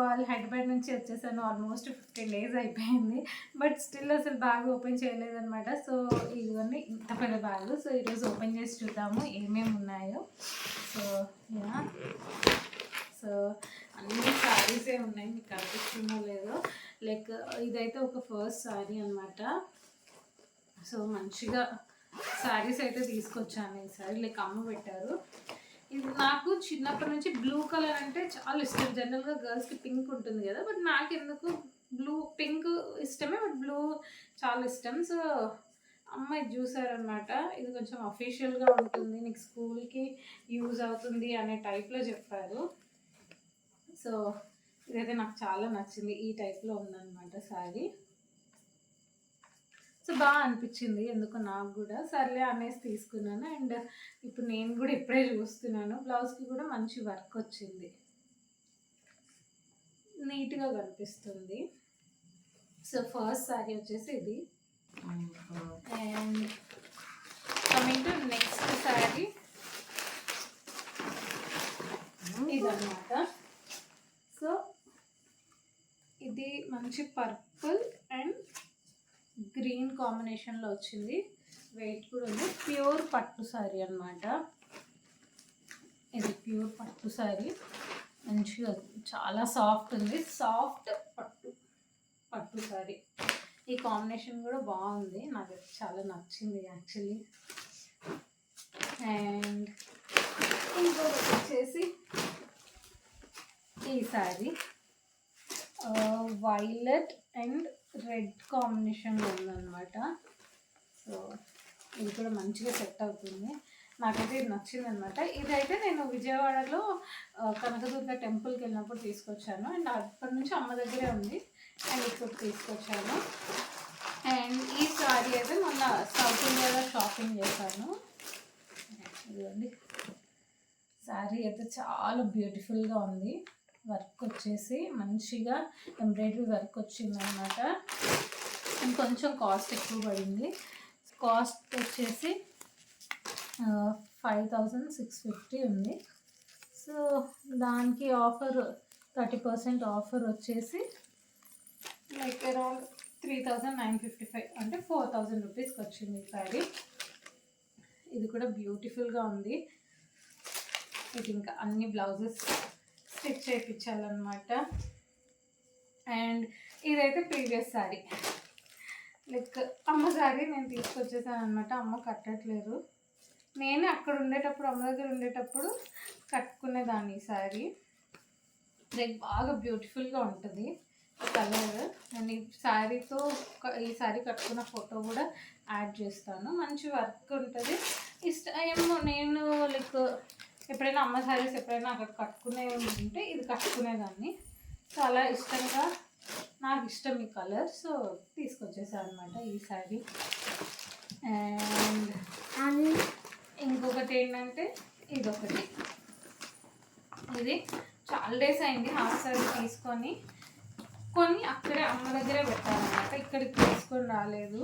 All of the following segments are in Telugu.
వాళ్ళు హైదరాబాద్ నుంచి వచ్చేసాను. ఆల్మోస్ట్ 15 days అయిపోయింది. బట్ స్టిల్ అసలు బ్యాగ్ ఓపెన్ చేయలేదనమాట. సో ఇవన్నీ ఇంత పెద్ద బ్యాగ్. సో ఈరోజు ఓపెన్ చేసి చూద్దాము ఏమేమి ఉన్నాయో. సో యా, సో అన్ని శారీసే ఉన్నాయి, మీకు కనిపిస్తుందో లేదో. లైక్ ఇదైతే ఒక ఫస్ట్ శారీ అనమాట. సో మంచిగా శారీస్ అయితే తీసుకొచ్చాను ఈసారి. లైక్ అమ్మ పెట్టారు. ఇది నాకు చిన్నప్పటి నుంచి బ్లూ కలర్ అంటే చాలా ఇష్టం. జనరల్గా గర్ల్స్కి పింక్ ఉంటుంది కదా, బట్ నాకు ఎందుకు పింక్ ఇష్టమే, బట్ బ్లూ చాలా ఇష్టం. సో అమ్మాయి చూసారనమాట. ఇది కొంచెం అఫీషియల్గా ఉంటుంది, నీకు స్కూల్కి యూజ్ అవుతుంది అనే టైప్లో చెప్పారు. సో ఇదైతే నాకు చాలా నచ్చింది. ఈ టైప్లో ఉందన్నమాట శారీ. సో బాగా అనిపించింది ఎందుకు నాకు కూడా. సర్లే అనేసి తీసుకున్నాను. అండ్ ఇప్పుడు నేను కూడా ఇప్పుడే చూస్తున్నాను. బ్లౌజ్కి కూడా మంచి వర్క్ వచ్చింది, నీట్గా కనిపిస్తుంది. సో ఫస్ట్ శారీ వచ్చేసి ఇది. And coming to next sari ఇదన్నమాట. సో ఇది మంచి పర్పుల్ అండ్ గ్రీన్ కాంబినేషన్లో వచ్చింది. వెయిట్ కూడా ఉంది. ప్యూర్ పట్టు శారీ అనమాట. ఇది ప్యూర్ పట్టు శారీ. మంచిగా చాలా సాఫ్ట్ ఉంది. సాఫ్ట్ పట్టు శారీ. ఈ కాంబినేషన్ కూడా బాగుంది, నాకు చాలా నచ్చింది యాక్చువల్లీ. అండ్ ఇంకొకటి వచ్చేసి ఈ శారీ వైలెట్ అండ్ రెడ్ కాంబినేషన్లో ఉందన్నమాట. సో ఇది కూడా మంచిగా సెట్ అవుతుంది. నాకైతే ఇది నచ్చింది అనమాట. ఇదైతే నేను విజయవాడలో కనకదుర్గ టెంపుల్కి వెళ్ళినప్పుడు తీసుకొచ్చాను. అండ్ అప్పటి నుంచి అమ్మ దగ్గరే ఉంది. అండ్ ఇప్పుడు తీసుకొచ్చాను. అండ్ ఈ శారీ అయితే మొన్న సౌత్ ఇండియాలో షాపింగ్ చేశాను. ఇదిగోండి, శారీ అయితే చాలా బ్యూటిఫుల్గా ఉంది. వర్క్ వచ్చేసి మంచిగా ఎంబ్రాయిడరీ వర్క్ వచ్చింది అనమాట. ఇంకొంచెం కాస్ట్ ఎక్కువ పడింది. కాస్ట్ వచ్చేసి 5650 ఉంది. సో దానికి ఆఫర్ 30% ఆఫర్ వచ్చేసి లైక్ అరౌండ్ 3955 అంటే 4000 రూపీస్కి వచ్చింది ఈ శారీ. ఇది కూడా బ్యూటిఫుల్గా ఉంది. ఇది ఇంకా అన్ని బ్లౌజెస్ స్టిచ్ చేయించాలన్నమాట. అండ్ ఇదైతే ప్రీవియస్ శారీ. లైక్ అమ్మ శారీ నేను తీసుకొచ్చేసాను అనమాట. అమ్మ కట్టట్లేదు. నేనే అక్కడ ఉండేటప్పుడు, అమ్మ దగ్గర ఉండేటప్పుడు కట్టుకునేదాన్ని ఈ శారీ. లైక్ బాగా బ్యూటిఫుల్గా ఉంటుంది కలర్. నేను ఈ శారీతో ఈ శారీ కట్టుకున్న ఫోటో కూడా యాడ్ చేస్తాను. మంచి వర్క్ ఉంటుంది. ఏమో నేను లైక్ ఎప్పుడైనా అమ్మ శారీస్ ఎప్పుడైనా అక్కడ కట్టుకునే ఉంటే ఇది కట్టుకునేదాన్ని. చాలా ఇష్టంగా, నాకు ఇష్టం ఈ కలర్. సో తీసుకొచ్చేసాను అనమాట ఈ శారీ. అండ్ ఇంకొకటి ఏంటంటే ఇదొకటి. ఇది చాలా డేస్ అయింది హాఫ్ శారీ తీసుకొని. కొన్ని అక్కడే అమ్మ దగ్గరే పెట్టాలన్నమాట. ఇక్కడికి తీసుకొని రాలేదు.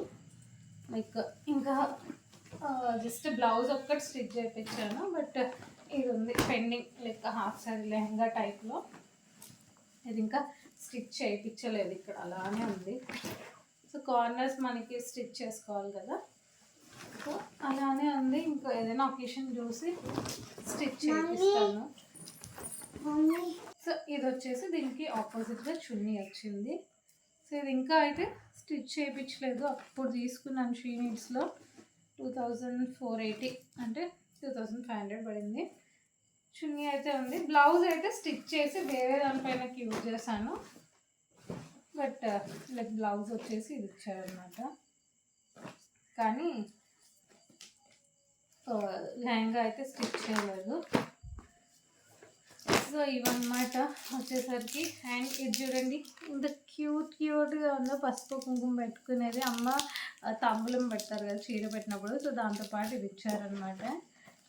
లైక్ ఇంకా జస్ట్ బ్లౌజ్ ఒక్కటి స్టిచ్ చేయించాను. బట్ ఇది ఉంది pending, like half sari lehenga టైప్లో. ఇది ఇంకా స్టిచ్ చేయించలేదు, ఇక్కడ అలానే ఉంది. సో కార్నర్స్ మనకి స్టిచ్ చేసుకోవాలి కదా, సో అలానే ఉంది. ఇంకా ఏదైనా ఒకేషన్ చూసి స్టిచ్ చేపిస్తాను. సో ఇది వచ్చేసి దీనికి ఆపోజిట్గా చున్నీ వచ్చింది. సో ఇది ఇంకా అయితే స్టిచ్ చేయించలేదు. అప్పుడు తీసుకున్నాను షీ నీడ్స్లో 2480 అంటే 2500 పడింది. చున్నీ అయితే ఉంది. బ్లౌజ్ అయితే స్టిచ్ చేసి వేరే దానిపైనకి యూజ్ చేశాను. బట్ లైక్ బ్లౌజ్ వచ్చేసి ఇది ఇచ్చారనమాట. కానీ లెహంగా అయితే స్టిచ్ చేయలేదు. సో ఇవన్నమాట వచ్చేసరికి. అండ్ ఇది చూడండి ఇంత క్యూట్గా ఉందో, పసుపు కుంకుమ పెట్టుకునేది. అమ్మ తాంబూలం పెడతారు కదా చీర పెట్టినప్పుడు, సో దాంతోపాటు ఇది ఇచ్చారనమాట.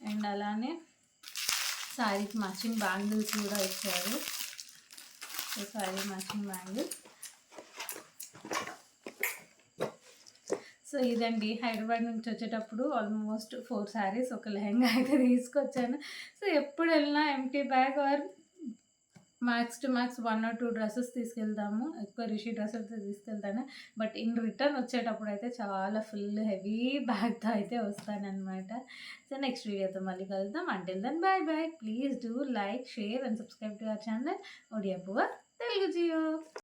అండ్ అలానే శారీకి మ్యాచింగ్ బ్యాంగిల్స్ కూడా ఇచ్చారు. So sari matching bangle. So ఇదండి, హైదరాబాద్ నుంచి వచ్చేటప్పుడు ఆల్మోస్ట్ 4 శారీస్, ఒక లెహంగా అయితే తీసుకొచ్చాను. సో ఎప్పుడు వెళ్ళినా empty bag are max to max 1 or 2 dresses తీసుకెళ్తాము. ఎక్కువ రిషి డ్రెస్సెస్ తీసుకెళ్తాను. బట్ ఇన్ రిటర్న్ వచ్చేటప్పుడు అయితే చాలా ఫుల్ హెవీ బ్యాగ్‌తో అయితే వస్తాననమాట. సో నెక్స్ట్ వీడియోతో మళ్ళీ కలుద్దాం. Until then bye bye. Please do like, share and subscribe to our channel Odia Puva Telugu Jio.